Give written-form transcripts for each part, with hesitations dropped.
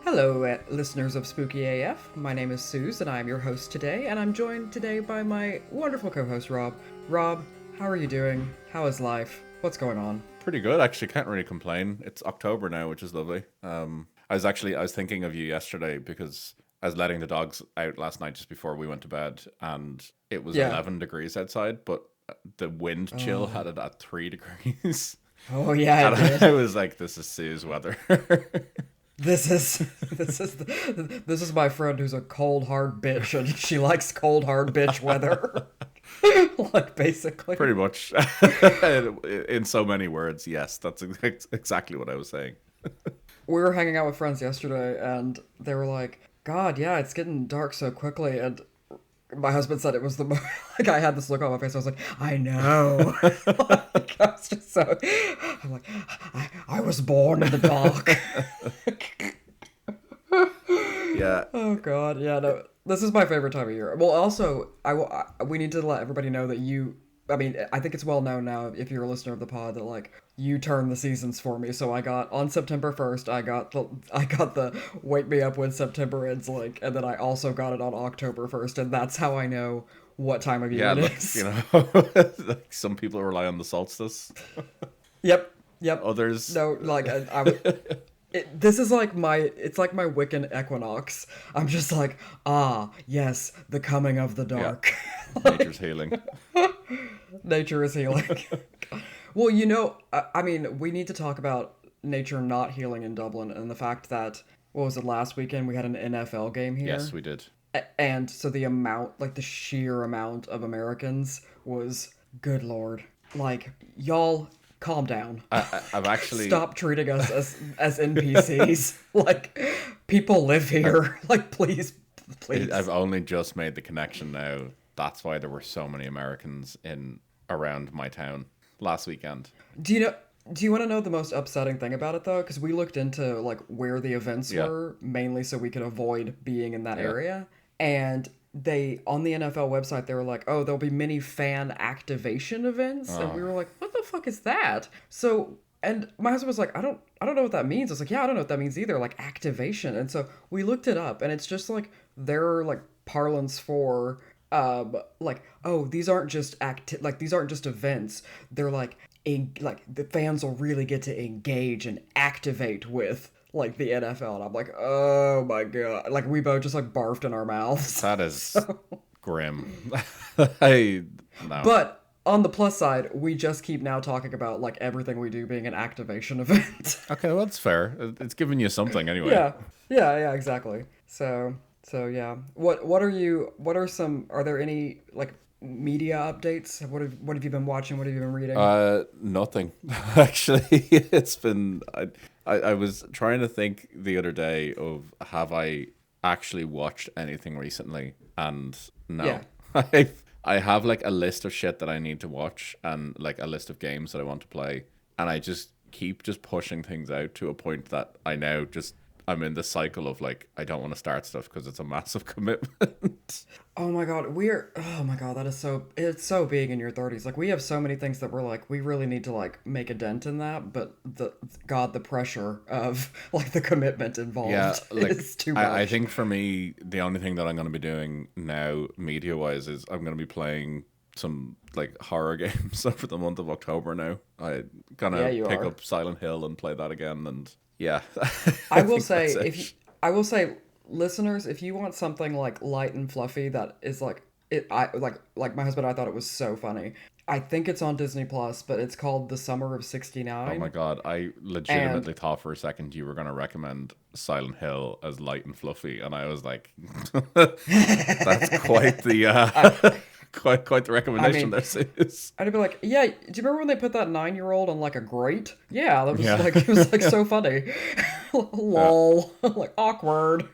Hello, listeners of Spooky AF. My name is Suz, and I am your host today, and I'm joined today by my wonderful co-host, Rob. Rob, how are you doing? How is life? What's going on? Pretty good, actually. Can't really complain. It's October now, which is lovely. I was thinking of you yesterday because I was letting the dogs out last night just before we went to bed, and it was Yeah. 11 degrees outside, but the wind chill Oh. had it at 3 degrees. Oh, yeah, And it I did. was like, "This is Sue's weather." This is this is my friend who's a cold hard bitch, and she likes cold hard bitch weather. Like basically. Pretty much, in so many words. Yes, that's exactly what I was saying. We were hanging out with friends yesterday, and they were like, "God, yeah, it's getting dark so quickly." And my husband said it was the most, like I had this look on my face. I was like, I know. Like, I was just so. I'm like, I was born in the dark. Yeah, Oh God, yeah, no, this is my favorite time of year. Well, also, we need to let everybody know that you. I mean, I think it's well known now if you're a listener of the pod that like you turn the seasons for me. So I got on September 1st, I got the wake me up when September ends link, and then I also got it on October 1st, and that's how I know what time of year yeah. it Look, is. like some people rely on the solstice. Yep, yep. Others, No, like this is like it's like my Wiccan equinox. I'm just like, ah, yes, the coming of the yeah, dark. nature's healing. Nature is healing. Well, I mean, we need to talk about nature not healing in Dublin and the fact that, what was it, last weekend we had an NFL game Yes, here? we did. And so the amount, like the sheer amount of Americans was, good lord. Like, y'all, calm down. I've actually, Stop treating us as NPCs. Like, people live here. Like, please, I've please. only just made the connection now. That's why there were so many Americans in around my town last weekend. Do you know? Do you want to know the most upsetting thing about it though? Because we looked into like where the events Yeah, were mainly so we could avoid being in that yeah. area, and they on the NFL website they were like, "Oh, there'll be many fan activation events," and we Oh, were like, "What the fuck is that?" So, and my husband was like, I don't know what that means." I was like, "Yeah, I don't know what that means either." Like activation, and so we looked it up, and it's just like their like parlance for like, oh, these aren't just events, they're like the fans will really get to engage and activate with like the NFL, and I'm like, oh my god, like we both just like barfed in our mouths. that is So, grim. I no. but on the plus side, we just keep now talking about like everything we do being an activation event. Okay, well, that's fair. It's giving you something anyway. Yeah, yeah, exactly. So yeah. What are some? Are there any like media updates? What have you been watching? What have you been reading? Nothing. Actually, it's been. I was trying to think the other day of have I actually watched anything recently, and Yeah. no. I have like a list of shit that I need to watch and like a list of games that I want to play, and I just keep just pushing things out to a point that I now just I'm in this cycle of like I don't want to start stuff because it's a massive commitment. Oh my god, oh my god, that is it's so big in your 30s. Like we have so many things that we're like we really need to like make a dent in that, but the pressure of like the commitment Yeah, involved like is too I much. think for me, the only thing that I'm going to be doing now, media wise, is I'm going to be playing some like horror games over the month of October now. I Yeah, gonna you pick are. up Silent Hill and play that again, and yeah, I I will think say that's if you, it. I will say listeners, if you want something like light and fluffy that is like it I like my husband and I thought it was so funny. I think it's on Disney Plus, but it's called The Summer of Oh my 69, god, I and legitimately thought for a second you were going to recommend Silent Hill as light and fluffy, and I was like, that's quite the I quite the I recommendation mean, there is. I'd be like, yeah, do you remember when they put that 9-year-old on like a grate? Yeah, that was Yeah, like it was like so funny. yeah. Lol, like awkward.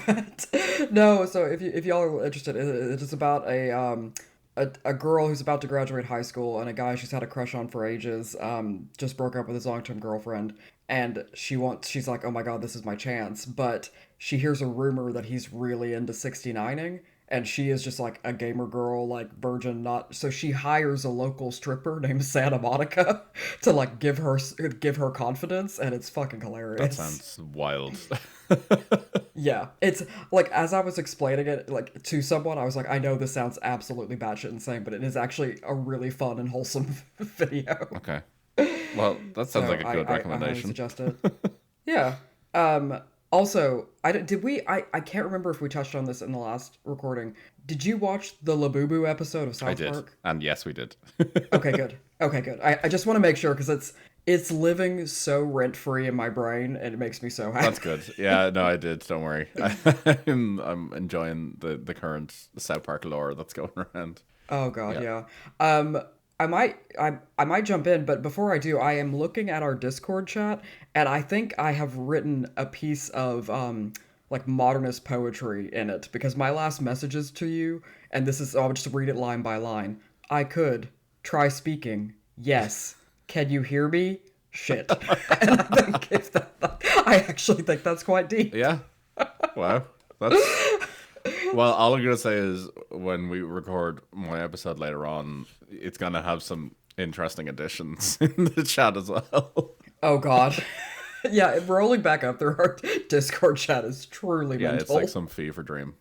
But no, so if y'all are interested, it's about a girl who's about to graduate high school and a guy she's had a crush on for ages just broke up with his long-term girlfriend, and she's like, oh my god, this is my chance, but she hears a rumor that he's really into 69ing, and she is just like a gamer girl, like virgin, not so she hires a local stripper named Santa Monica to like give her confidence, and it's fucking That hilarious. sounds wild. Yeah, it's like as I was explaining it like to someone, I was like, I know this sounds absolutely batshit insane, but it is actually a really fun and wholesome video. Okay. Well, that sounds So like a good I highly recommendation. suggest it. Yeah. Also, I can't remember if we touched on this in the last recording. Did you watch the Labubu episode of I South did. Park? And yes, we did. Okay, good. Okay, good. I just want to make sure because it's living so rent free in my brain and it makes me so That's happy. good. Yeah, no, I did. Don't worry. I'm enjoying the current South Park lore that's going around. Oh God, Yeah. yeah. I might jump in, but before I do, I am looking at our Discord chat, and I think I have written a piece of like modernist poetry in it because my last messages to you, and this is I'll just read it line by line. I could try speaking. Yes. Can you hear me? Shit. And I think if I actually think that's quite deep. Yeah. Wow. That's well, all I'm gonna say is when we record my episode later on, it's gonna have some interesting additions in the chat as well. Oh God. Yeah, rolling back up through our Discord chat is truly Yeah, it's mental. like some fever dream.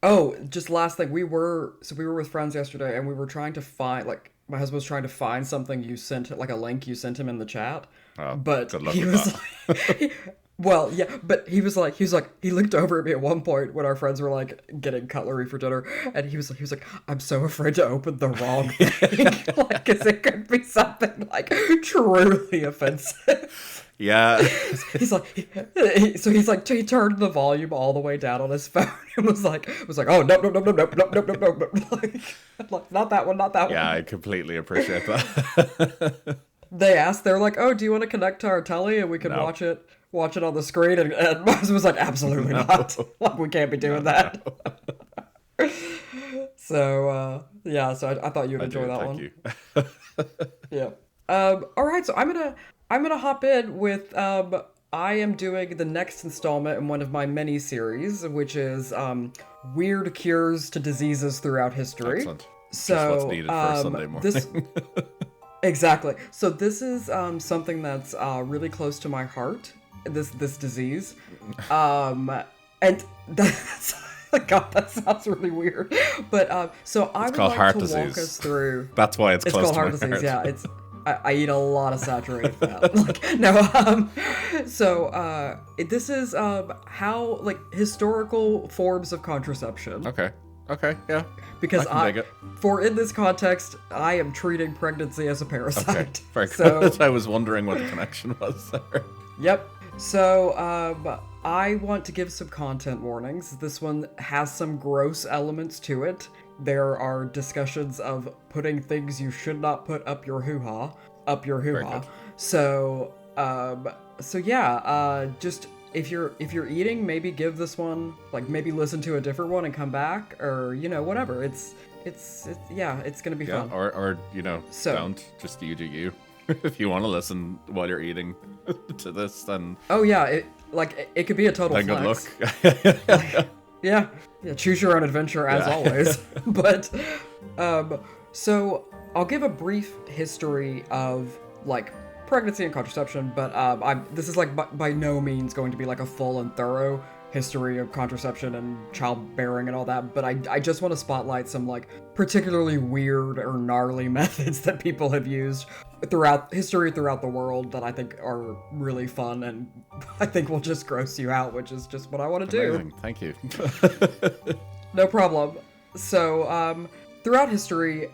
Oh, just last thing, we were with friends yesterday, and we were trying to find like my husband was trying to find something you sent, like a link you sent him in the chat, Oh, but good luck he with was that. like, well, yeah, but he looked over at me at one point when our friends were like getting cutlery for dinner, and he was like, I'm so afraid to open the wrong thing, like, 'cause it could be something like truly offensive. Yeah. He's like, he's like, he turned the volume all the way down on his phone and was like, oh no no no no no no no no no no, like not that one, not that Yeah, one. I completely appreciate that. They asked, they're like, oh, do you want to connect to our telly and we can No. watch it on the screen? And my husband was like, absolutely not. Like we can't be doing that. So yeah, so I thought you'd I enjoy do, that thank one. you. Yeah. All right, so I'm gonna hop in with I am doing the next installment in one of my mini series, which is weird cures to diseases throughout history. Excellent. Just what's So needed for a Sunday morning. this exactly. So this is something that's really close to my heart. This disease, and that's. God, that sounds really weird. But so I It's would called like heart to walk disease. us through. That's why it's It's close called to heart my disease. heart. Yeah, it's I eat a lot of saturated fat. Like no, so this is how like historical forms of contraception Okay. Okay, yeah. because I can dig it. for in this context I am treating pregnancy as a Okay, parasite. very So good. I was wondering what the connection was there. yep. So, I want to give some content warnings. This one has some gross elements to it. There are discussions of putting things you should not put up your hoo-ha, up your hoo-ha. good. So, so yeah, just if you're eating, maybe give this one, like maybe listen to a different one and come back, or you know whatever. It's yeah, it's gonna be Yeah, fun. or you know, So- don't. Just you do you. If you want to listen while you're eating to this, then Oh yeah, it could be a total good luck. flex. Yeah, choose your own adventure as Yeah. always. But, so I'll give a brief history of like pregnancy and contraception, but this is like by no means going to be like a full and thorough history of contraception and childbearing and all that. But I just want to spotlight some like particularly weird or gnarly methods that people have used throughout history throughout the world that I think are really fun and I think will just gross you out, which is just what I want to do. Amazing. Thank you. No problem. So, throughout history,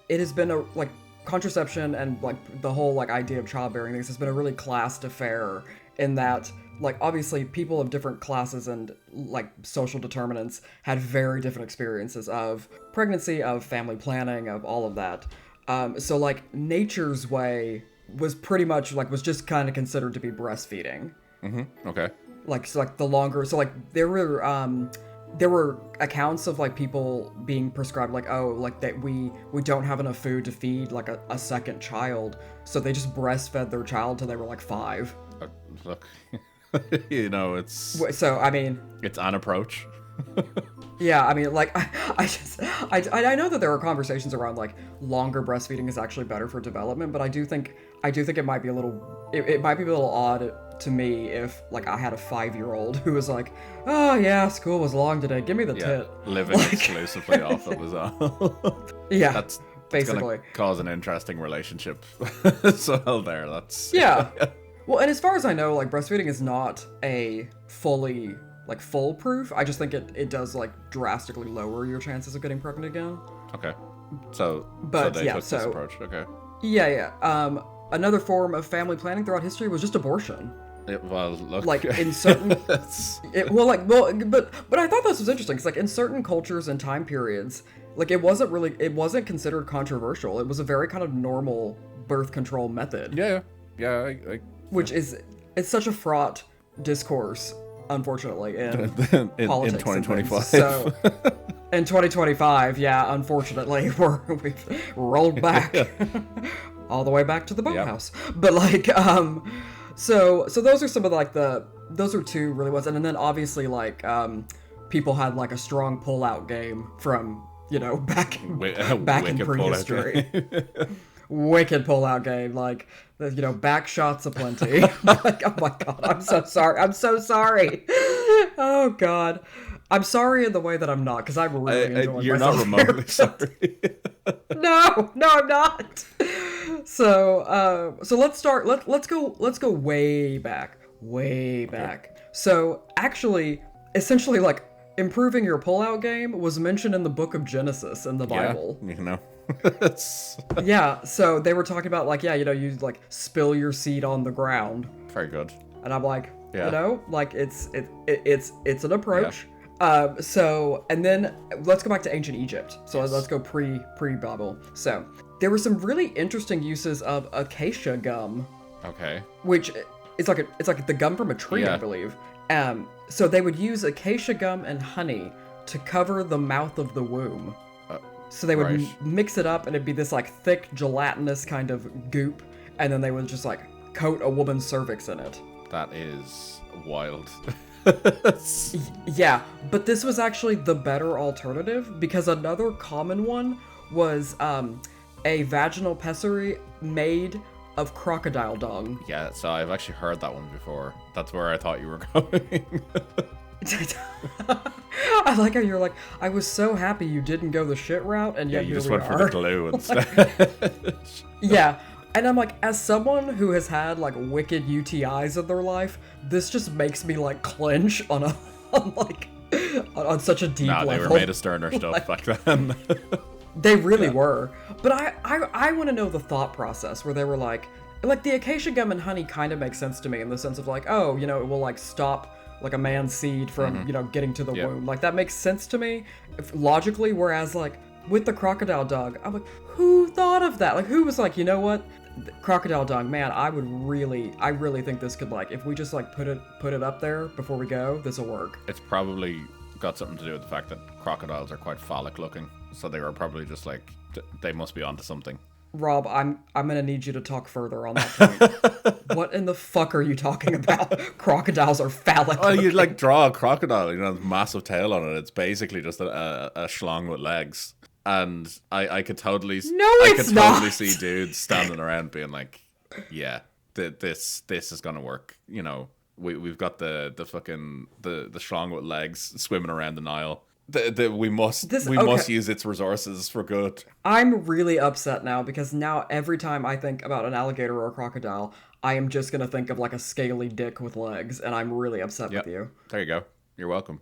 it has been a like contraception and like the whole like idea of childbearing things has been a really classed affair in that like obviously people of different classes and like social determinants had very different experiences of pregnancy, of family planning, of all of that. So like nature's way was pretty much like was just kind of considered to be breastfeeding. Okay. Like so like the longer so like there were accounts of like people being prescribed like oh like that we don't have enough food to feed like a second child, so they just breastfed their child till they were like 5. Look, you know, it's So I mean an approach. Yeah, I mean, like, I know that there are conversations around like longer breastfeeding is actually better for development, but I do think it might be a little it might be a little odd to me if like I had a 5-year-old who was like, oh yeah, school was long today, give me the Yeah, tit, living like, exclusively off it as well. yeah, That's gonna basically, cause an interesting relationship as well. There, that's yeah. Well, and as far as I know, like breastfeeding is not a fully like foolproof. I just think it does like drastically lower your chances of getting pregnant again. okay. So But they yeah, took this so approach. Okay. yeah, yeah. Another form of family planning throughout history was just abortion. Well, look. Like in certain, That's- but I thought this was interesting because like in certain cultures and time periods, like it wasn't considered controversial. It was a very kind of normal birth control method, yeah, yeah. which is it's such a fraught discourse, unfortunately, in In politics and things. 2025. So in 2025, yeah, unfortunately, we've rolled back all the way back to the boathouse. But like, so those are some of like those are two really ones, and then obviously like people had like a strong pull-out game from back in Wicked prehistory. polarizing. Wicked pull-out game, like back shots aplenty. Like, oh my god, I'm so sorry. I'm so sorry. Oh god, I'm sorry in the way that I'm not, because I'm really enjoying You're myself. not remotely sorry. No, I'm not. So let's start. Let's go way back. So actually, essentially, like improving your pull-out game was mentioned in the book of Genesis in the Bible. Yeah, it's Yeah, so they were talking about like, yeah, you like spill your seed on the ground, very good. and I'm like, Yeah. like it's an approach. So and then let's go back to ancient Egypt. So let's go pre-Bible. So there were some really interesting uses of acacia gum, Okay. which it's like the gum from a tree, I Yeah. believe. So they would use acacia gum and honey to cover the mouth of the womb. So they would Right. mix it up, and it'd be this like thick gelatinous kind of goop, and then they would just like coat a woman's cervix in it. That is wild. Yeah, but this was actually the better alternative, because another common one was a vaginal pessary made of crocodile dung. Yeah, so I've actually heard that one before. That's where I thought you were going. I like how you're like, I was so happy you didn't go the shit route, and Yeah, yet you here just we went for are. the glue instead. Yeah, and I'm like, as someone who has had like wicked UTIs in their life, this just makes me like clench on a on such a deep Nah, they level. were made of sterner stuff back then. They really were. But I want to know the thought process where they were like the acacia gum and honey kind of makes sense to me in the sense of like, oh, it will like stop like a man's seed from, getting to the womb. Like that makes sense to me logically, whereas like with the crocodile dung, I'm like, who thought of that? Like who was like, you know what? Crocodile dung, man, I really think this could like, if we just like put it up there before we go, this'll work. It's probably got something to do with the fact that crocodiles are quite phallic looking. So they were probably just like, they must be onto something. Rob, I'm gonna need you to talk further on that point. What in the fuck are you talking about? Crocodiles are phallic. Oh, you like draw a crocodile, massive tail on it. It's basically just a schlong with legs. And I could totally, No, I it's could totally not. see dudes standing around being like, yeah, this is gonna work. We've got the fucking the schlong with legs swimming around the Nile. We must use its resources for good. I'm really upset now because now every time I think about an alligator or a crocodile, I am just gonna think of like a scaly dick with legs, and I'm really upset Yep. with you. There you go. You're welcome.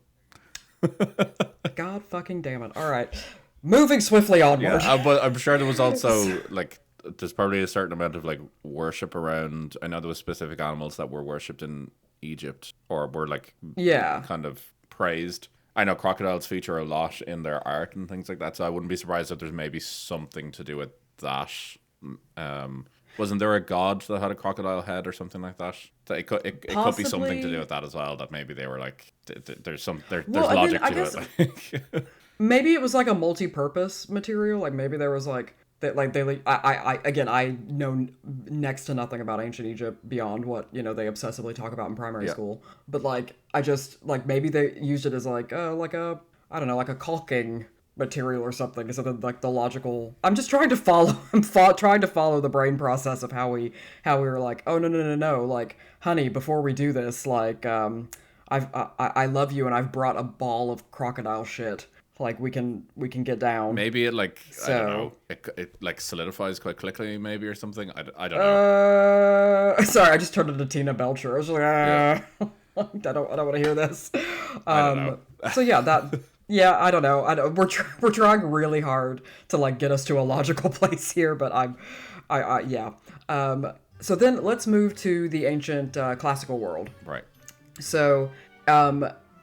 God fucking damn it. Alright. Moving swiftly onward. Yeah, but I'm sure there was also like there's probably a certain amount of like worship around. I know there was specific animals that were worshipped in Egypt or were like Yeah. kind of praised. I know crocodiles feature a lot in their art and things like that, so I wouldn't be surprised if there's maybe something to do with that. Wasn't there a god that had a crocodile head or something like that? It could be something to do with that as well. That maybe they were like, there's Well, and then logic I to guess- it. Like. Maybe it was like a multi-purpose material. Like maybe there was like that. Like I know next to nothing about ancient Egypt beyond what they obsessively talk about in primary Yeah. school. But like I just like maybe they used it as like a I don't know, like a caulking material or something. Is something like the logical. I'm just trying to follow. Trying to follow the brain process of how we were like, oh no no no no, like honey, before we do this, like I love you and I've brought a ball of crocodile shit. Like we can get down. Maybe it like I don't know. So It like solidifies quite quickly, maybe or something. I don't know. sorry, I just turned into Tina Belcher. I was like, Yeah, I don't want to hear this. I don't know. So yeah, yeah, I don't know. We're trying really hard to like get us to a logical place here, but yeah. So then let's move to the ancient classical world. Right. So,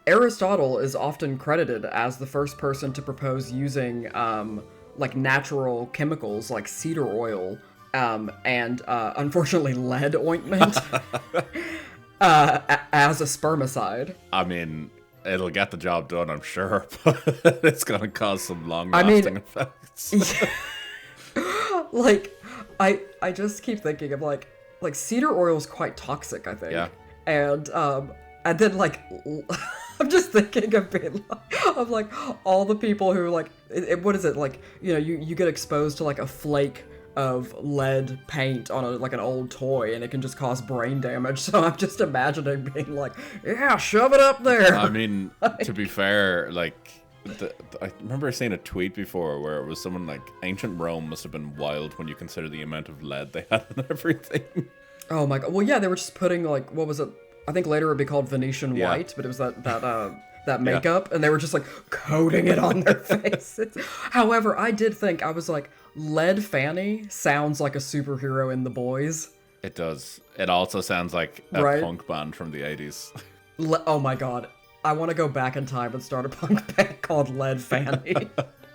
Aristotle is often credited as the first person to propose using like natural chemicals like cedar oil and unfortunately lead ointment as a spermicide. I mean, it'll get the job done, I'm sure, but it's gonna cause some I long-lasting mean, effects. like I just keep thinking of like cedar oil is quite toxic, I think. Yeah. And then like I'm just thinking of being of like all the people who like what is it like, you know, you get exposed to like a flake of lead paint on like an old toy and it can just cause brain damage. So I'm just imagining being like, yeah, shove it up there. I mean, to be fair, like I remember seeing a tweet before where it was someone like ancient Rome must have been wild when you consider the amount of lead they had in everything. Oh my god. Well, yeah, they were just putting like, what was it? I think later it would be called Venetian Yeah. white, but it was that makeup, and they were just like coating it on their faces. However, I did think, I was like, Lead Fanny sounds like a superhero in The Boys. It does. It also sounds like a Right? punk band from the 80s. Oh my god. I want to go back in time and start a punk band called Lead Fanny.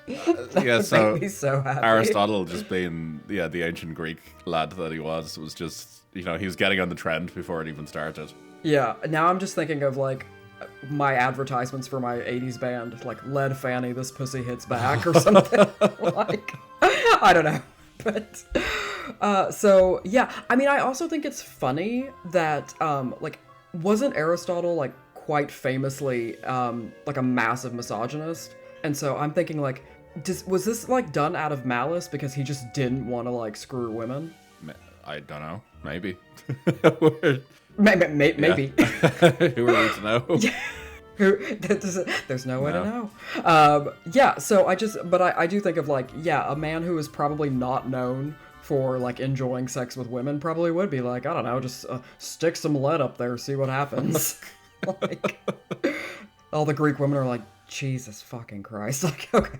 Yeah, so Make me so happy. Aristotle, just being the ancient Greek lad that he was just, you know, he was getting on the trend before it even started. Yeah, now I'm just thinking of like my advertisements for my 80s band, like Lead Fanny, this pussy hits back or something. Like, I don't know. But so yeah, I mean, I also think it's funny that like wasn't Aristotle like quite famously like a massive misogynist? And so I'm thinking like, was this like done out of malice because he just didn't want to like screw women? I don't know. Maybe. Maybe. Who are we to know? There's no way to know. Yeah, so I do think of like, yeah, a man who is probably not known for like enjoying sex with women probably would be like, I don't know, just stick some lead up there, see what happens. Like, all the Greek women are like, Jesus fucking Christ. Like, okay.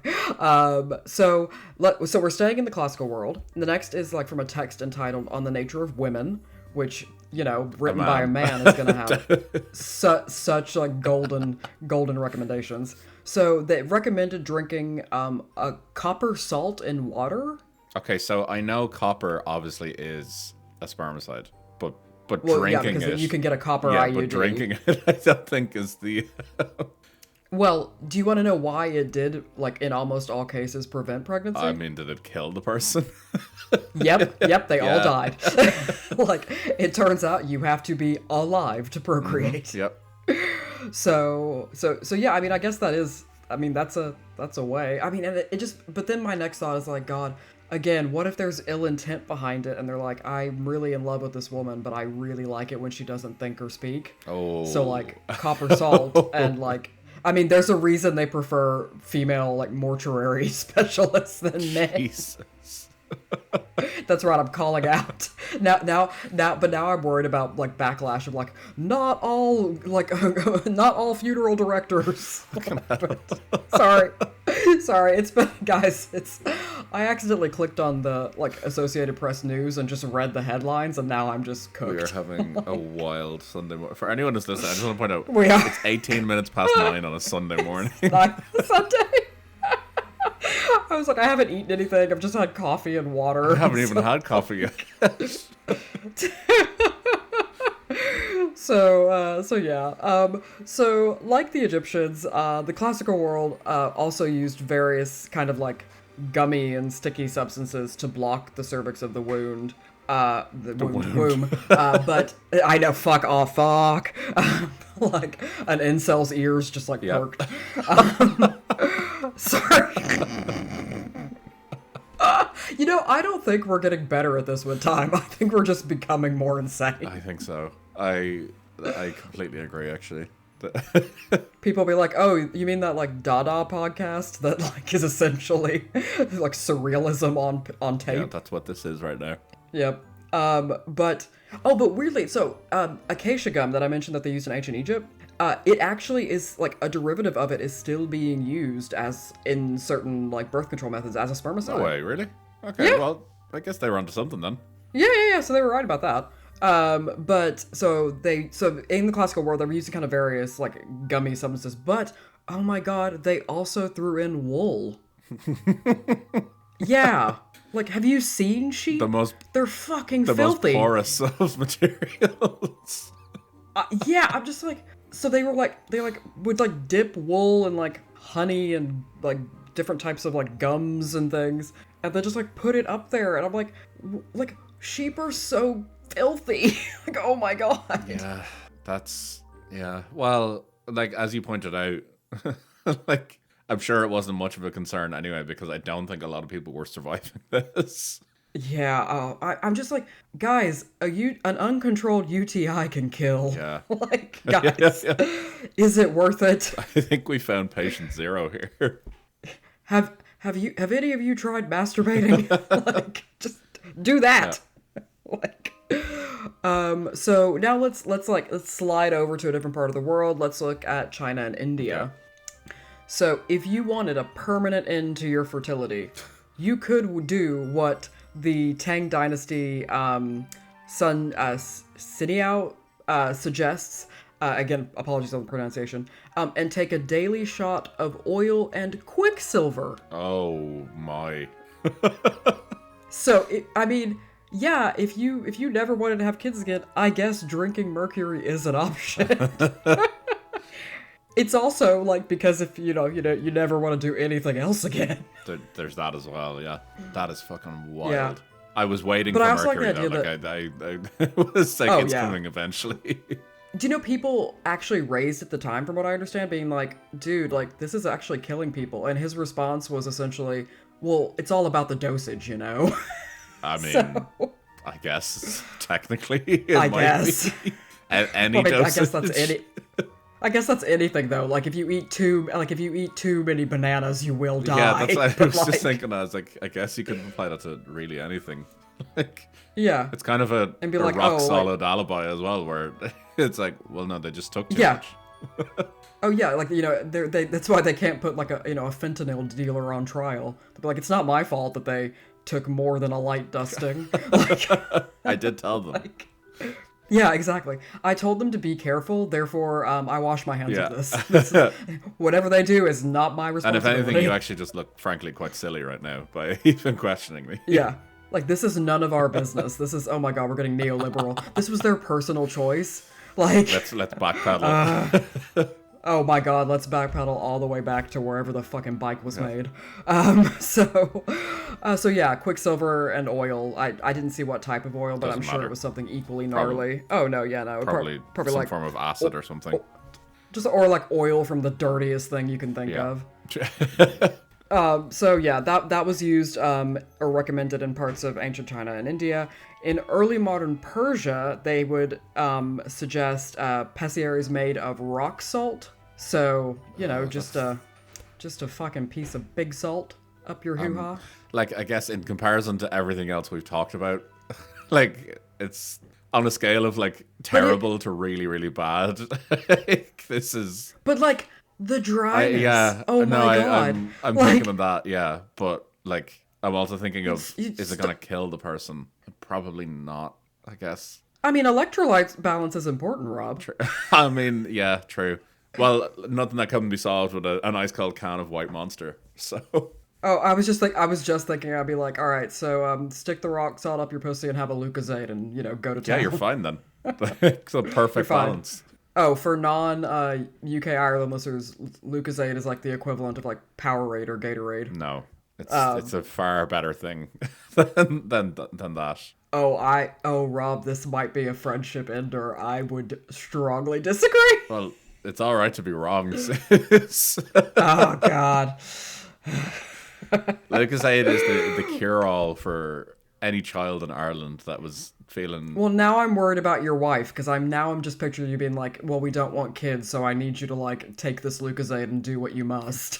So we're staying in the classical world. The next is like from a text entitled On the Nature of Women, which, you know, written by a man is going to have such like golden recommendations. So they recommended drinking a copper salt in water. Okay, so I know copper obviously is a spermicide, but Well, yeah, drinking because it, you can get a copper yeah, IUD. but drinking it, I don't think is the. Well, do you want to know why it did, like, in almost all cases, prevent pregnancy? I mean, did it kill the person? Yep, they all Yeah. died. Like, it turns out you have to be alive to procreate. Yep. So yeah, I mean, I guess that's a way. I mean, and it just, but then my next thought is like, God, again, what if there's ill intent behind it and they're like, I'm really in love with this woman, but I really like it when she doesn't think or speak. Oh. So like copper salt and like, I mean, there's a reason they prefer female like mortuary specialists than men. Jesus. That's right, I'm calling out. Now, but now I'm worried about like backlash of like not all funeral directors. Sorry, it's been, guys. I accidentally clicked on the like Associated Press news and just read the headlines, and now I'm just cooked. We are having a wild Sunday morning. For anyone who's listening, I just want to point out We are. it's 18 minutes past 9 on a Sunday morning. Sunday. I was like, I haven't eaten anything. I've just had coffee and water. I haven't even had coffee yet. So yeah. So like the Egyptians, the classical world also used various kind of like gummy and sticky substances to block the cervix of the wound. The womb. But I know, fuck. Like an incel's ears just like Yep. perked. Sorry. I don't think we're getting better at this with time. I think we're just becoming more insane. I think so. I completely agree, actually. People be like, "Oh, you mean that like Dada podcast that like is essentially like surrealism on Yeah, tape?" that's what this is right now. Yep. But weirdly, so acacia gum that I mentioned that they used in ancient Egypt, it actually is like a derivative of it is still being used as in certain like birth control methods as a spermicide. No way, really? Okay, Yeah. well, I guess they were onto something then. Yeah. So they were right about that. But so in the classical world they were using kind of various like gummy substances, but oh my god, they also threw in wool. Yeah. Like, have you seen sheep? The most They're fucking the filthy. most porous of materials. Yeah, I'm just like, so they would like dip wool and like honey and like different types of like gums and things, and then just like put it up there, and I'm like sheep are so filthy. Like, oh my god. Yeah, yeah. Well, like as you pointed out, like I'm sure it wasn't much of a concern anyway because I don't think a lot of people were surviving this. Yeah, I'm just like, guys, an uncontrolled UTI can kill. Yeah. Like, Yeah, guys, yeah. is it worth it? I think we found patient zero here. Have any of you tried masturbating? Like, just do that. Like, so now let's slide over to a different part of the world. Let's look at China and India. So if you wanted a permanent end to your fertility, you could do what the Tang Dynasty Sun Siniao suggests. Again, apologies on the pronunciation. And take a daily shot of oil and quicksilver. Oh my. So, yeah, if you never wanted to have kids again, I guess drinking mercury is an option. It's also like because if you never want to do anything else again. There's that as well. Yeah, that is fucking wild. Yeah. I was waiting But for I also like Mercury the though. idea Like I was like, it's coming eventually. Do you know people actually raised at the time, from what I understand, being like, dude, like, this is actually killing people. And his response was essentially, well, it's all about the dosage, you know? I mean, So- I guess technically it I might guess. be. Any I dosage. guess that's anything though. Like if you eat too many bananas, you will die. Yeah, that's what I But, was just like, thinking. I was like, I guess you could apply that to really anything. Like, yeah. it's kind of a And be a like, rock oh, like- solid alibi as well, where it's like, well, no, they just took too Yeah. much. Oh yeah, like that's why they can't put like a fentanyl dealer on trial. They'll be like, it's not my fault that they took more than a light dusting. Like, I did tell them. like, yeah, exactly. I told them to be careful, therefore I wash my hands of this. Whatever they do is not my And if responsibility. anything, you actually just look, frankly, quite silly right now by even questioning me. Yeah. Like, this is none of our business. This is, oh my god, we're getting neoliberal. This was their personal choice. Like, Let's backpedal. oh my god, let's backpedal all the way back to wherever the fucking bike was made. So yeah, quicksilver and oil. I didn't see what type of oil, but Doesn't I'm sure matter. it was something equally gnarly. Oh no, yeah, no, Probably probably some like form of acid or something. or like oil from the dirtiest thing you can think Yeah. of. So yeah, that was used or recommended in parts of ancient China and India. In early modern Persia, they would suggest pessaries made of rock salt. So just a fucking piece of big salt up your hoo-ha. Like, I guess in comparison to everything else we've talked about, like, it's on a scale of like terrible to really, really bad. Like, this is. But like the dryness. Yeah. Oh no, my god. I'm Like, thinking of that. Yeah, but like, I'm also thinking of, It's is it gonna kill the person? Probably not. I guess. I mean, electrolyte balance is important, Rob. I mean, yeah, true. Well, nothing that couldn't be solved with an ice cold can of White Monster. So. Oh, I was just thinking, I'd be like, all right, so stick the rock salt up your pussy and have a Lucozade and go to town. Yeah, you're fine then. It's a perfect fine. balance. Oh, for non UK Ireland listeners, Lucozade is like the equivalent of like Powerade or Gatorade. No, it's a far better thing than that. Rob, this might be a friendship ender. I would strongly disagree. Well, it's all right to be wrong, sis. Oh God. Lucozade is the cure all for any child in Ireland that was feeling. Well, now I'm worried about your wife because I'm just picturing you being like, well, we don't want kids, so I need you to like take this Lucozade and do what you must.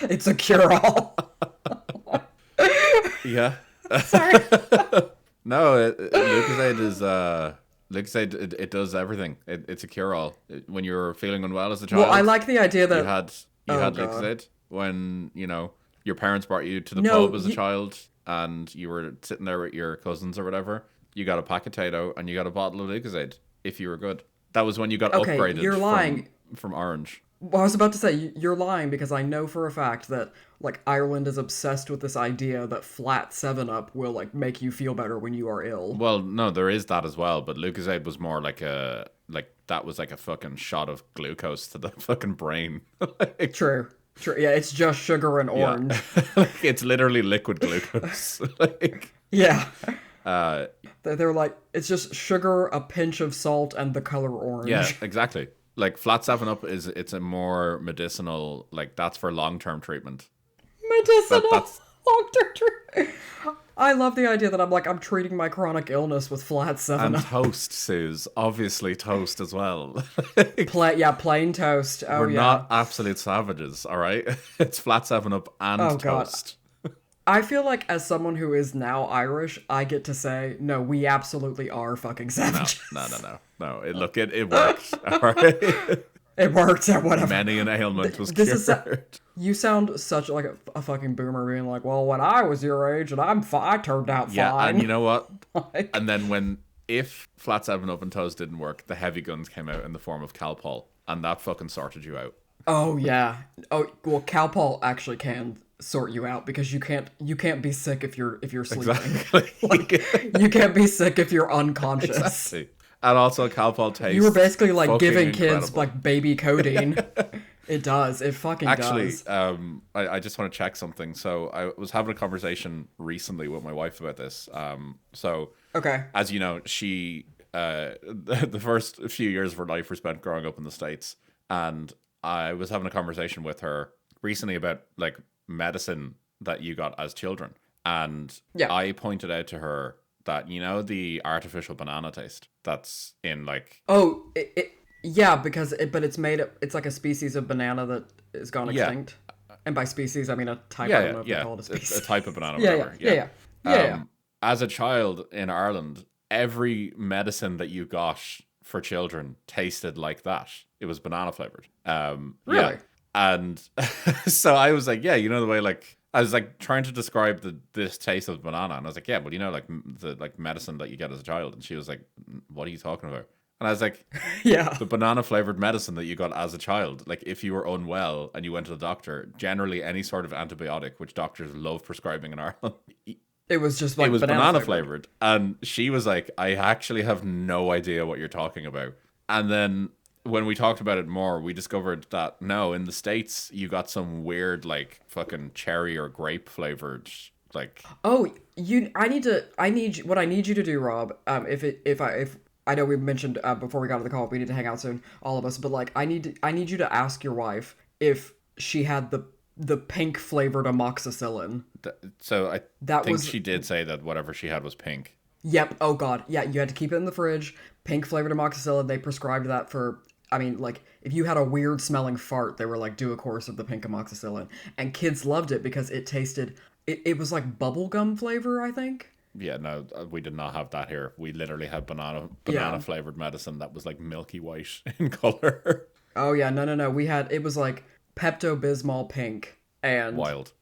It's a cure all. Yeah. Sorry. No, Lucozade is Lucozade. It does everything. It's a cure all. When you're feeling unwell as a child, Well, I like the idea you that. had you Oh had God. Lucozade. When your parents brought you to the No, pub as a child, and you were sitting there with your cousins or whatever, you got a pack of Tato and you got a bottle of Lucozade if you were good. That was when you got okay, upgraded you're lying. from orange. Well, I was about to say you're lying because I know for a fact that like Ireland is obsessed with this idea that flat 7-Up will like make you feel better when you are ill. Well, no, there is that as well, but Lucozade was more like that was like a fucking shot of glucose to the fucking brain. Like, True. True. Yeah, it's just sugar and yeah, orange. like, it's literally liquid glucose. Like, Yeah. uh, They're like it's just sugar, a pinch of salt, and the color yeah, orange. exactly. Like flat 7-Up it's a more medicinal, like that's for long-term treatment. Medicinal That's long-term treatment. I love the idea that I'm treating my chronic illness with flat and 7-Up. toast, Suze. Obviously toast as well. Plain toast. Oh We're yeah. not absolute savages, all right? It's flat 7-Up and Oh god. toast. I feel like as someone who is now Irish, I get to say, no, we absolutely are fucking No, savages. no. It worked. All right. It worked at whatever. Many an ailment was This is cured. you sound such like a fucking boomer being like, well, when I was your age and I turned out Yeah, fine. and you know what? Like, And then if flat 7-Up and toast didn't work, the heavy guns came out in the form of Calpol, and that fucking sorted you out. oh yeah. Oh well, Calpol actually can sort you out because you can't be sick if you're sleeping. Exactly. Like you can't be sick if you're unconscious. Exactly. And also Calpol tastes. You were basically like fucking giving kids incredible. like baby codeine. It does. It fucking Actually, does. I just want to check something. So I was having a conversation recently with my wife about this. So Okay. as you know, she the first few years of her life were spent growing up in the States, and I was having a conversation with her recently about like medicine that you got as children, and Yeah. I pointed out to her that the artificial banana taste that's in like Oh, yeah, because it's made up. It's like a species of banana that is gone yeah extinct. And by species, I mean a type. I don't know if they yeah call it a it's species. a type of banana, Yeah, whatever. yeah. As a child in Ireland, every medicine that you got for children tasted like that. It was banana flavored. Really? And so I was like, yeah, the way like I was like trying to describe this taste of banana, and I was like, yeah, well, like the like medicine that you get as a child, and she was like, what are you talking about? And I was like, Yeah. the banana flavored medicine that you got as a child, like if you were unwell and you went to the doctor, generally any sort of antibiotic, which doctors love prescribing in Ireland, It was just like it was banana flavored. flavored. And she was like, I actually have no idea what you're talking about. And then when we talked about it more, we discovered that no, in the States, you got some weird, like fucking cherry or grape flavored, like, Oh, what I need you to do, Rob. If I know we mentioned before we got on the call, we need to hang out soon, all of us. But like, I need you to ask your wife if she had the pink flavored amoxicillin. so I That think was she did say that whatever she had was pink. Yep. Oh god. Yeah, you had to keep it in the fridge. Pink flavored amoxicillin. They prescribed that for. I mean, like, if you had a weird smelling fart, they were like, do a course of the pink amoxicillin, and kids loved it because it tasted. It was like bubblegum flavor, I think. Yeah, no, we did not have that here. We literally had banana Yeah. flavored medicine that was like milky white in color. Oh yeah, no. It was like Pepto Bismol pink and Wild.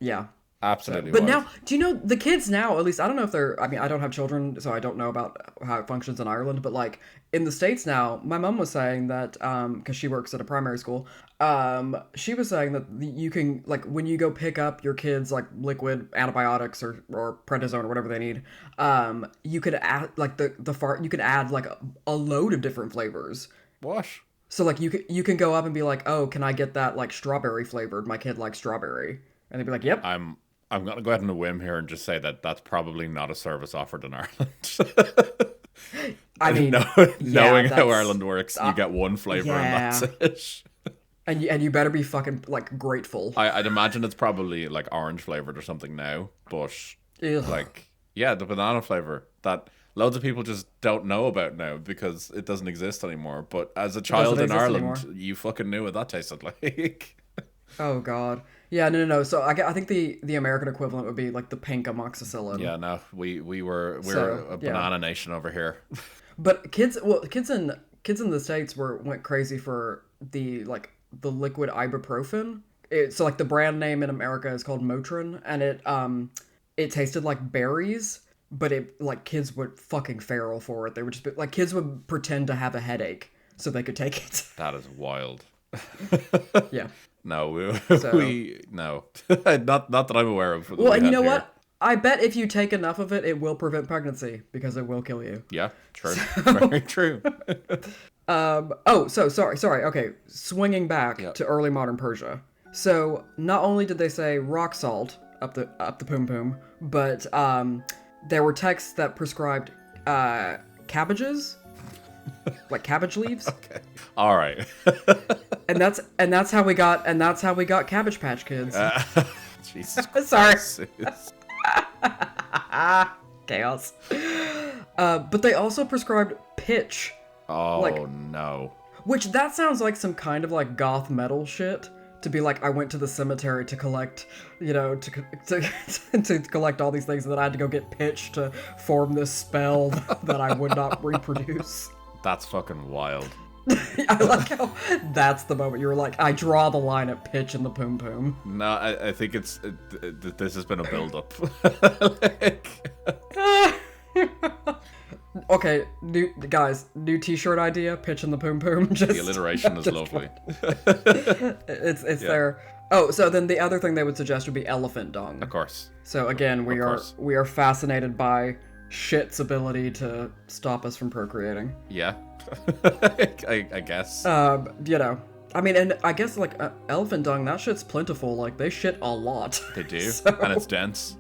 yeah. Absolutely But wild. now, do you know the kids now? At least I don't know if they're. I mean, I don't have children, so I don't know about how it functions in Ireland. But like in the States now, my mom was saying that because she works at a primary school, she was saying that you can like when you go pick up your kids like liquid antibiotics or prednisone or whatever they need, you could add like the fart. You could add like a load of different flavors. What? So like you can go up and be like, oh, can I get that like strawberry flavored? My kid likes strawberry, and they'd be like, yep. I'm gonna go ahead on a whim here and just say that that's probably not a service offered in Ireland. I mean, yeah, Knowing how Ireland works, you get one flavor and that's yeah. it. And you better be fucking like grateful. I'd imagine it's probably like orange flavored or something now, but Ugh. like yeah, the banana flavor that loads of people just don't know about now because it doesn't exist anymore. But as a It doesn't child in exist anymore. Ireland, you fucking knew what that tasted like. Oh God. Yeah, no. So I think the American equivalent would be like the pink amoxicillin. Yeah, no, we're So a yeah, banana nation over here. but kids in the States went crazy for the liquid ibuprofen. So like the brand name in America is called Motrin, and it tasted like berries, but it like kids were fucking feral for it. They would just be, like kids would pretend to have a headache so they could take it. That is wild. Yeah. No, So we no, not that I'm aware of that well, we and you had know here. what? I bet if you take enough of it, it will prevent pregnancy because it will kill you. Yeah, true, very true. Oh, so sorry. Okay, swinging back Yep. to early modern Persia. So not only did they say rock salt up the poom poom, but there were texts that prescribed cabbages, like cabbage leaves, Okay. All right. and that's how we got Cabbage Patch Kids. Jesus Sorry, Christ. chaos. But they also prescribed pitch, Oh like no. which that sounds like some kind of like goth metal shit. To be like, I went to the cemetery to collect, to collect all these things, and then I had to go get pitch to form this spell that I would not reproduce. That's fucking wild. I like how that's the moment you were like, I draw the line at pitch in the poom poom. No, I think this has been a build up. Like, Okay, new T-shirt idea: pitch in the poom poom. Just the alliteration is just lovely. it's Yeah. there. Oh, so then the other thing they would suggest would be elephant dung. Of course. So again, Of course. we are fascinated by shit's ability to stop us from procreating. Yeah. I guess. I mean, and I guess like elephant dung, that shit's plentiful. Like they shit a lot. They do. So, And it's dense.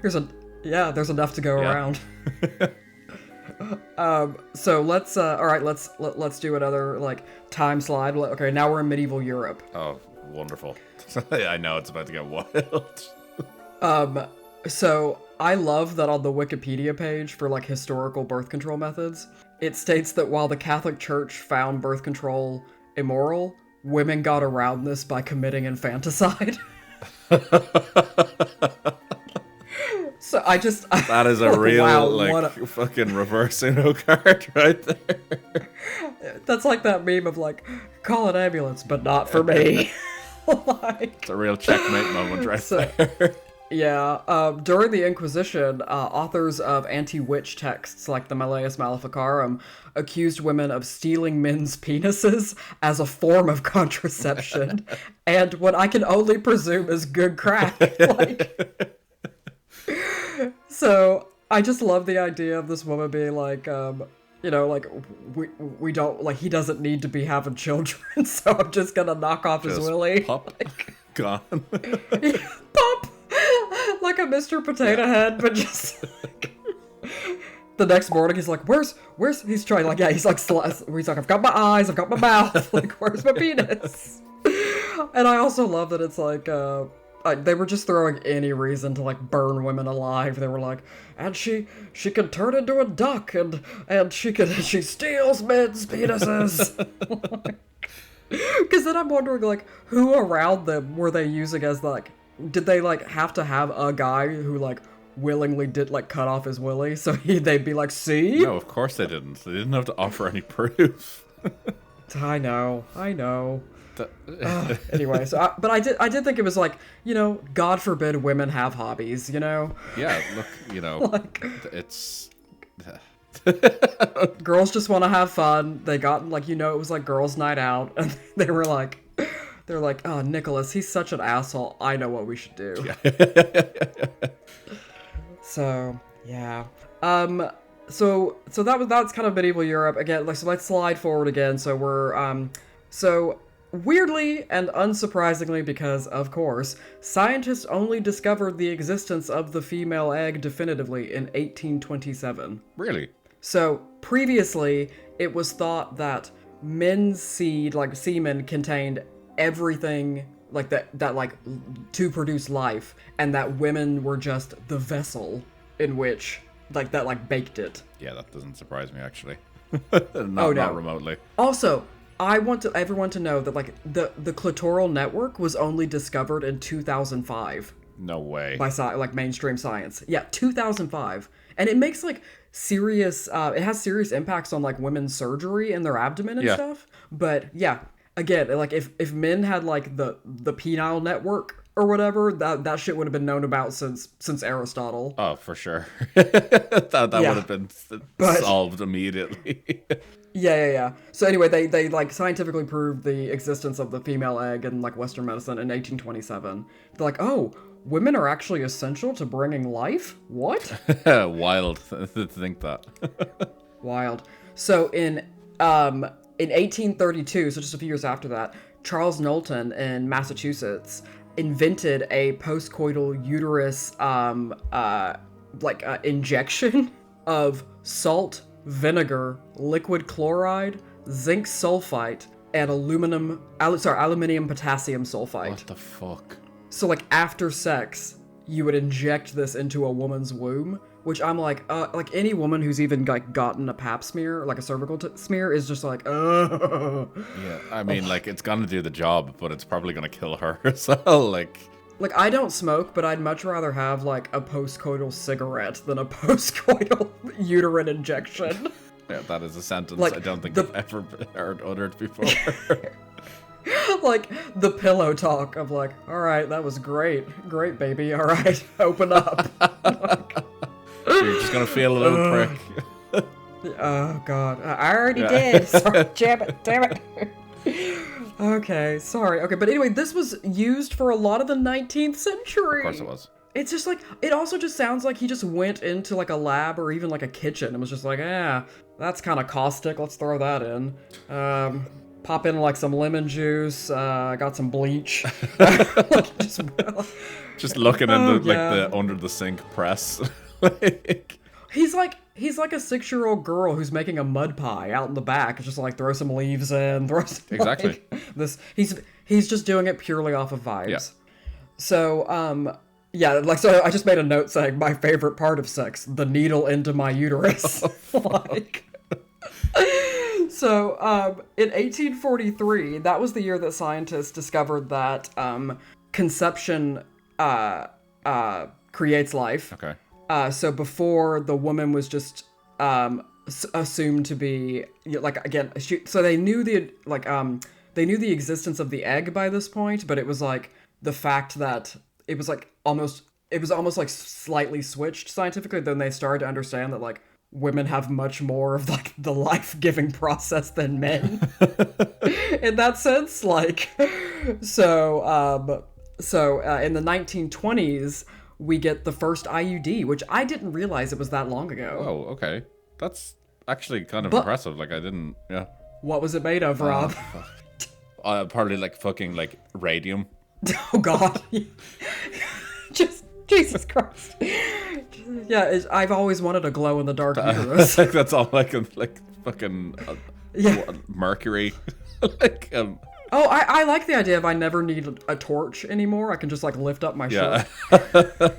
there's enough to go Yeah. around. So let's do another like time slide. Okay, now we're in medieval Europe. Oh, wonderful. I know it's about to get wild. So I love that on the Wikipedia page for like historical birth control methods, it states that while the Catholic Church found birth control immoral, women got around this by committing infanticide. So That is a real wow, fucking reverse Uno card right there. that's like that meme of like, call an ambulance, but not for me. Like, It's a real checkmate moment right So- there. yeah, during the Inquisition, authors of anti-witch texts like the Malleus Maleficarum accused women of stealing men's penises as a form of contraception, and what I can only presume is good crack. Like, so I just love the idea of this woman being like, like we don't like he doesn't need to be having children, so I'm just gonna knock off his Just willy. pop. Gone. Pop like a Mr. Potato Head, but just like, the next morning he's like, where's he's trying like he's like I've got my eyes, I've got my mouth, like where's my penis? And I also love that it's like they were just throwing any reason to like burn women alive. They were like, and she could turn into a duck, and she steals men's penises. Because then I'm wondering like who around them were they using as like, did they like have to have a guy who like willingly did like cut off his willy so they'd be like, see? No, of course they didn't. They didn't have to offer any proof. I know. That- Anyway, so but I did think it was like, God forbid women have hobbies, yeah, look, like it's girls just want to have fun. They got like it was like girls' night out, and they're like, oh, Nicholas, he's such an asshole. I know what we should do. So yeah, so that's kind of medieval Europe again. Like, so let's slide forward again. So we're so weirdly and unsurprisingly, because, of course, scientists only discovered the existence of the female egg definitively in 1827. Really? So, previously, it was thought that men's seed, like semen, contained everything like that like to produce life, and that women were just the vessel in which like that like baked it. Yeah, that doesn't surprise me actually. No. Not remotely. Also, I want everyone to know that like the clitoral network was only discovered in 2005 No way. by like mainstream science. Yeah, 2005, and it makes like serious. It has serious impacts on like women's surgery and their abdomen and Yeah. stuff. But yeah, again, like if men had like the penile network or whatever, that shit would have been known about since Aristotle. Oh, for sure. that Yeah. would have been But- solved immediately. Yeah. So anyway, they like scientifically proved the existence of the female egg in like Western medicine in 1827. They're like, oh, women are actually essential to bringing life? What? Wild to think that. Wild. So in 1832, so just a few years after that, Charles Knowlton in Massachusetts invented a postcoital uterus injection of salt, vinegar, liquid chloride, zinc sulfite, and aluminium potassium sulfite. What the fuck? So like after sex, you would inject this into a woman's womb, which I'm like any woman who's even like gotten a pap smear, like a cervical smear, is just like, ugh. Yeah, I mean, like, it's gonna do the job, but it's probably gonna kill her as well, like... Like, I don't smoke, but I'd much rather have, like, a postcoital cigarette than a postcoital uterine injection. Yeah, that is a sentence Like, I don't think the- I've ever heard uttered before. Like, the pillow talk of, like, alright, that was great. Great, baby. Alright, open up. You're just gonna feel a little prick. Oh, God. I already Yeah. did. Sorry, damn it. Okay, sorry. Okay, but anyway, this was used for a lot of the 19th century. Of course it was. It's just like, it also just sounds like he just went into like a lab or even like a kitchen and was just like, that's kind of caustic, let's throw that in. Pop in like some lemon juice, got some bleach. Like, Just looking in the, yeah. like, the under the sink press. Like... He's like a 6-year-old girl who's making a mud pie out in the back. Just like throw some leaves in, throw some, Exactly. like, this. He's just doing it purely off of vibes. Yeah. So so I just made a note saying my favorite part of sex, the needle into my uterus. Like. So in 1843, that was the year that scientists discovered that conception creates life. Okay. So before, the woman was just assumed to be like, again, so they knew the existence of the egg by this point, but it was like the fact that it was almost like slightly switched scientifically. Then they started to understand that like women have much more of like the life-giving process than men in that sense. Like, so in the 1920s, we get the first IUD, which I didn't realize it was that long ago. Oh, okay. That's actually kind of But- impressive. Like, I didn't, yeah. What was it made of, Rob? Probably, like, fucking, like, radium. Oh, God. Just, Jesus Christ. Yeah, I've always wanted a glow-in-the-dark uterus. Like, that's all I can, like, fucking... Yeah. Mercury. Like, Oh, I like the idea of I never need a torch anymore. I can just, like, lift up my yeah. shirt.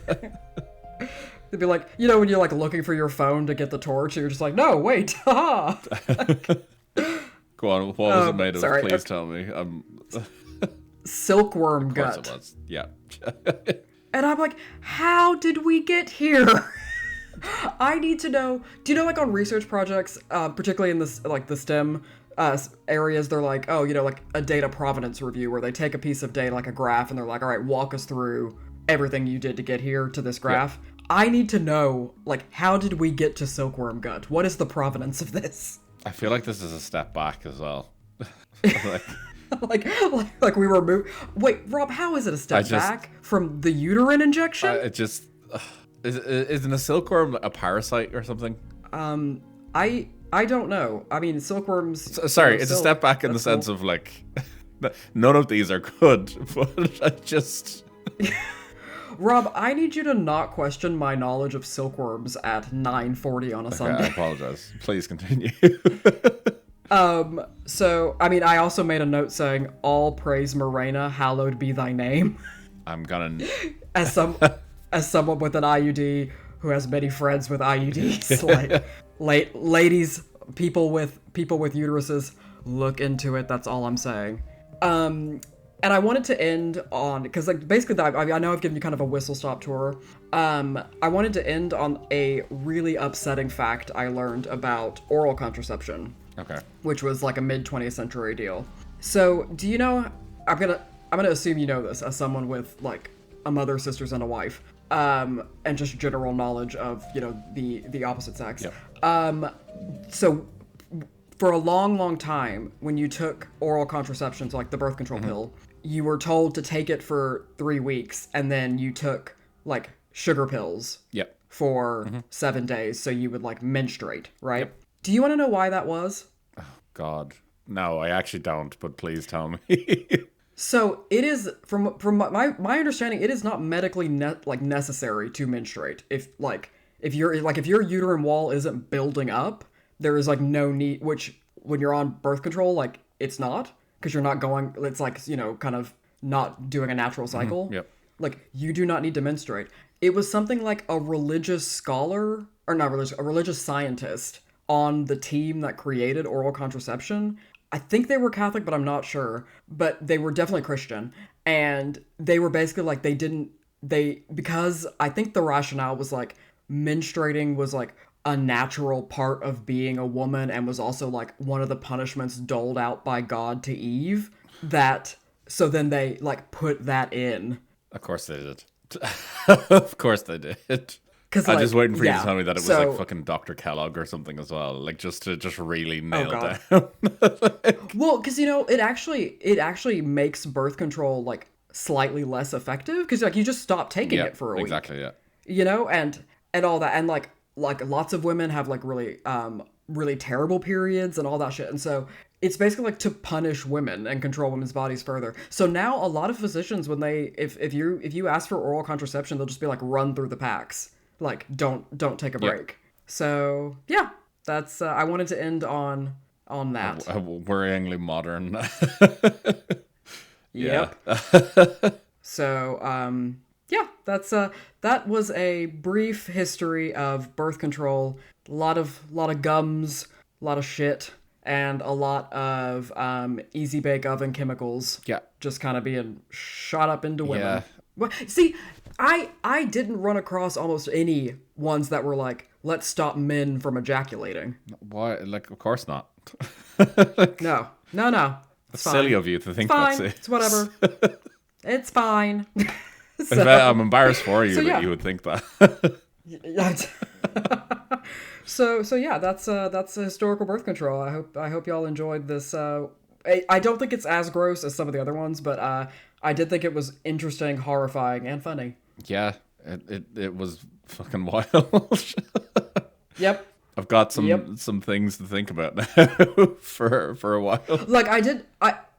It'd be like, you know, when you're, like, looking for your phone to get the torch, and you're just like, no, wait, ha! Go on, what was it made of? sorry. Please tell me. Silkworm Of course gut. it was. Yeah. And I'm like, how did we get here? I need to know. Do you know, like, on research projects, particularly in this, like, the STEM areas, they're like, oh, you know, like a data provenance review where they take a piece of data, like a graph, and they're like, all right, walk us through everything you did to get here to this graph. Yeah. I need to know, like, how did we get to silkworm gut? What is the provenance of this? I feel like this is a step back as well. Like, like we were moving. Wait, Rob, how is it a step back from the uterine injection? it just isn't a silkworm a parasite or something? I don't know. I mean, silkworms. Sorry, it's a silk. step back in That's the sense cool. of like None of these are good, but I just... Rob, I need you to not question my knowledge of silkworms at 9:40 on a Okay, I Sunday. apologize. Please continue. So, I mean, I also made a note saying, "All praise Morena, hallowed be thy name." I'm gonna... As someone with an IUD who has many friends with IUDs, ladies, people with uteruses, look into it. That's all I'm saying. And I wanted to end on, because like basically I know I've given you kind of a whistle stop tour. I wanted to end on a really upsetting fact I learned about oral contraception. Okay. Which was like a mid 20th century deal. So, do you know? I'm gonna assume you know this as someone with like a mother, sisters, and a wife, and just general knowledge of the opposite sex. Yep. So, for a long time, when you took oral contraception, so like the birth control pill, you were told to take it for 3 weeks, and then you took like sugar pills. Yep. For 7 days, so you would like menstruate, right? Yep. Do you want to know why that was? God. No, I actually don't, but please tell me. So it is from my understanding, it is not medically necessary to menstruate. If your uterine wall isn't building up, there is like no need. Which when you're on birth control, like it's not, because you're not going. It's like kind of not doing a natural cycle. Yep. Like you do not need to menstruate. It was something like a religious scholar, or not religious, a religious scientist on the team that created oral contraception. I think they were Catholic, but I'm not sure. But they were definitely Christian. And they were basically like, because I think the rationale was like menstruating was like a natural part of being a woman and was also like one of the punishments doled out by God to Eve. So then they like put that in. Of course they did. Of course they did. I'm just waiting for you to tell me that it was like fucking Dr. Kellogg or something as well, like just to really nail down. Well, because it actually makes birth control like slightly less effective, because like you just stop taking it for a week. Exactly, yeah. And all that, and like lots of women have like really terrible periods and all that shit, and so it's basically like to punish women and control women's bodies further. So now a lot of physicians, when if you ask for oral contraception, they'll just be like, run through the packs. Like, don't take a break. Yep. So yeah, that's I wanted to end on that. Worryingly modern. Yep. So yeah, that was a brief history of birth control. A lot of gums, a lot of shit, and a lot of easy bake oven chemicals. Yeah. Just kind of being shot up into women. Yeah. Well, see, I didn't run across almost any ones that were like, let's stop men from ejaculating. Why? Like, of course not. No. It's silly of you to think that's it. It's whatever. It's fine. I'm embarrassed for you that you would think that. So yeah, that's historical birth control. I hope y'all enjoyed this. I don't think it's as gross as some of the other ones, but I did think it was interesting, horrifying, and funny. Yeah, it was fucking wild. Yep. I've got some things to think about now for a while. Like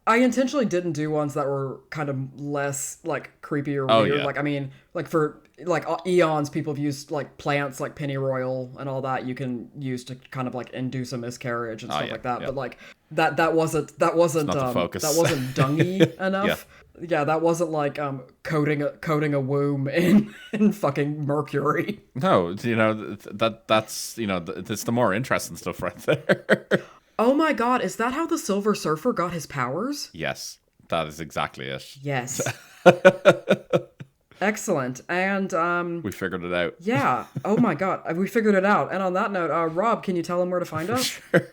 I intentionally didn't do ones that were kind of less like creepy or weird. Yeah. Like I mean, like for like eons, people have used like plants like pennyroyal and all that you can use to kind of like induce a miscarriage and stuff like that. Yeah. But like that wasn't not the focus. That wasn't dungy enough. Yeah, that wasn't like coating a womb in fucking mercury. No, that's it's the more interesting stuff right there. Oh my god, is that how the Silver Surfer got his powers? Yes, that is exactly it. Yes. Excellent. And we figured it out. Yeah. Oh my god, we figured it out. And on that note, Rob, can you tell them where to find us? Sure.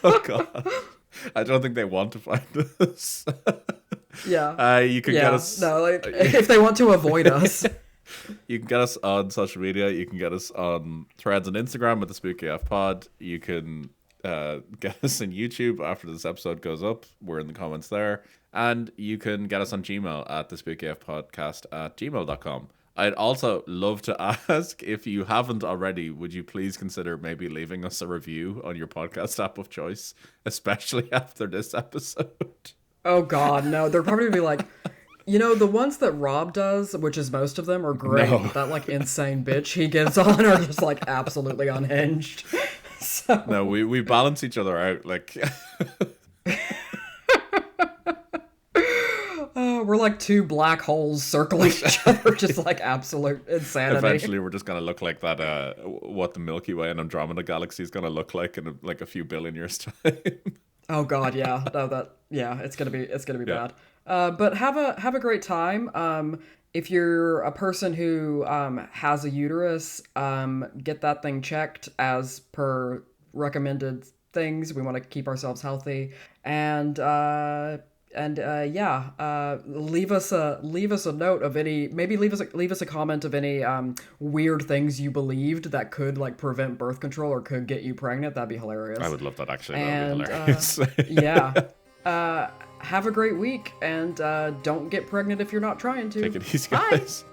Oh god. I don't think they want to find us. Yeah. You can get us. No, like if they want to avoid us. You can get us on social media. You can get us on Threads and Instagram with the Spooky AF Pod. You can get us on YouTube after this episode goes up. We're in the comments there. And you can get us on Gmail at thespookyafpodcast@gmail.com. I'd also love to ask, if you haven't already, would you please consider maybe leaving us a review on your podcast app of choice, especially after this episode? Oh God, no. They're probably gonna be like, the ones that Rob does, which is most of them, are great. No, But that like insane bitch he gets on are just like absolutely unhinged. no, So we balance each other out. Like, we're like two black holes circling each other, just like absolute insanity. eventually, we're just gonna look like that. What the Milky Way and Andromeda galaxy is gonna look like in like a few billion years time. Oh God, yeah. No, it's gonna be Yeah, bad. But have a great time. If you're a person who has a uterus, get that thing checked as per recommended things. We want to keep ourselves healthy, and yeah, leave us a note of any, maybe leave us a comment of any weird things you believed that could like prevent birth control or could get you pregnant. That'd be I hilarious. would love that. Actually, that would be And hilarious. yeah, have a great week, and don't get pregnant if you're not trying to. Take it easy, Bye. guys.